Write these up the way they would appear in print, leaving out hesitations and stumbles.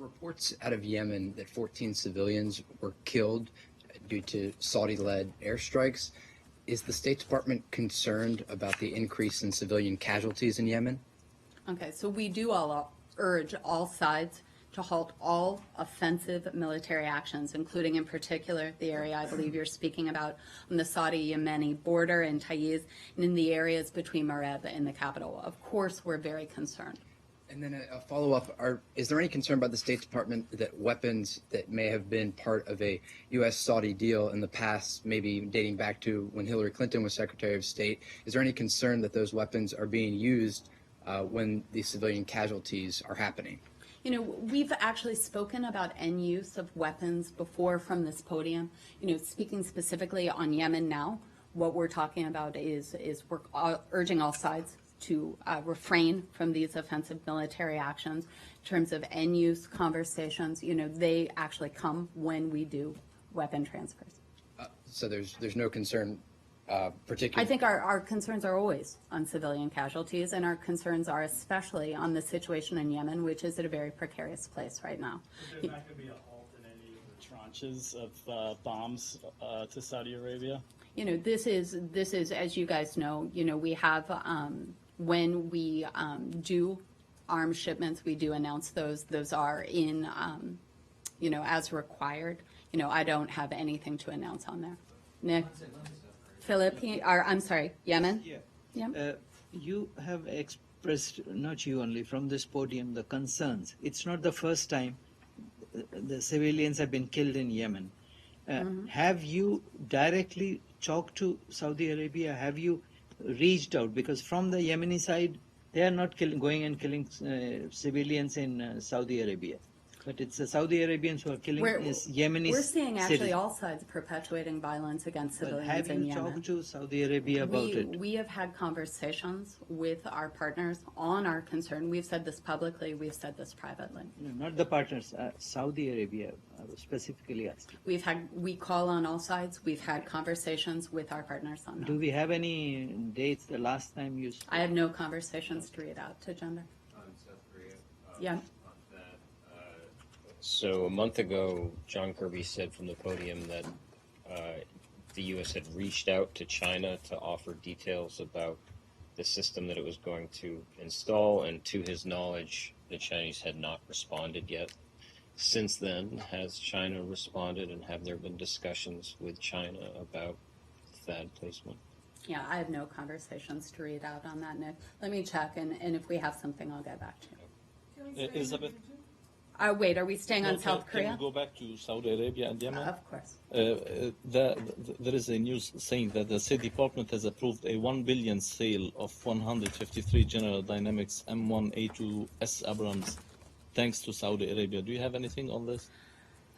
reports out of Yemen that 14 civilians were killed due to Saudi-led airstrikes. Is the State Department concerned about the increase in civilian casualties in Yemen? Okay, so we do urge all sides to halt all offensive military actions, including in particular the area I believe you're speaking about on the Saudi-Yemeni border in Taiz and in the areas between Mareb and the capital. Of course, we're very concerned. And then a follow-up, is there any concern by the State Department that weapons that may have been part of a U.S.-Saudi deal in the past, maybe dating back to when Hillary Clinton was Secretary of State, is there any concern that those weapons are being used when the civilian casualties are happening? You know, we've actually spoken about end use of weapons before from this podium. You know, speaking specifically on Yemen now, what we're talking about is we're urging all sides to refrain from these offensive military actions. In terms of end use conversations, you know, they actually come when we do weapon transfers. So there's no concern particularly? I think our concerns are always on civilian casualties, and our concerns are especially on the situation in Yemen, which is at a very precarious place right now. Is there not going to be a halt in any of the tranches of bombs to Saudi Arabia? You know, this is, as you guys know, you know, we have, when we do arms shipments, we do announce those. Those are in, you know, as required. You know, I don't have anything to announce on there. Nick? I'm sorry, Yemen? Yeah. Yeah. You have expressed, not you only, from this podium, the concerns. It's not the first time the civilians have been killed in Yemen. Have you directly talked to Saudi Arabia? Have you reached out? Because from the Yemeni side, they are not going and killing civilians in Saudi Arabia. But it's the Saudi Arabians who are killing Yemenis. We're seeing actually all sides perpetuating violence against civilians in Yemen. Have you talked to Saudi Arabia about it? We have had conversations with our partners on our concern. We've said this publicly. We've said this privately. No, not the partners. Saudi Arabia, I was specifically asking. We call on all sides. We've had conversations with our partners on that. Do we have any dates the last time you spoke? I have no conversations to read out to Gender. On South Korea? Yeah. So a month ago, John Kirby said from the podium that the U.S. had reached out to China to offer details about the system that it was going to install, and to his knowledge, the Chinese had not responded yet. Since then, has China responded, and have there been discussions with China about THAAD placement? Yeah, I have no conversations to read out on that, Nick. Let me check, and if we have something, I'll get back to you. Elizabeth? Wait, are we staying on South Korea? Can we go back to Saudi Arabia and Yemen? Of course. There is a news saying that the State Department has approved a $1 billion sale of 153 General Dynamics M1A2S Abrams, thanks to Saudi Arabia. Do you have anything on this?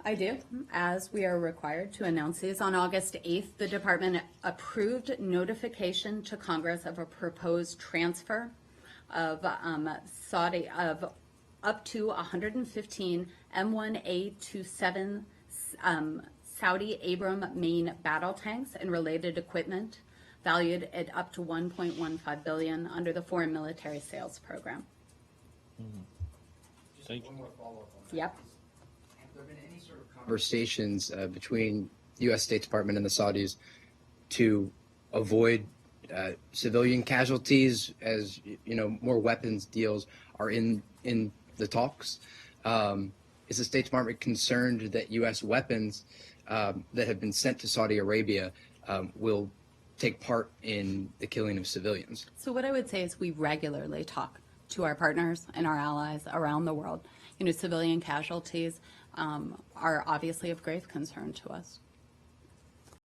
I do, as we are required to announce these. On August 8th, the department approved notification to Congress of a proposed transfer of up to 115 M1A27 Saudi Abram main battle tanks and related equipment valued at up to $1.15 billion under the Foreign Military Sales Program. Just one more follow-up on that. Yep. Have there been any sort of conversations between the U.S. State Department and the Saudis to avoid civilian casualties, as you know, more weapons deals are in the talks? Is the State Department concerned that U.S. weapons that have been sent to Saudi Arabia will take part in the killing of civilians? So what I would say is we regularly talk to our partners and our allies around the world. You know, civilian casualties are obviously of grave concern to us.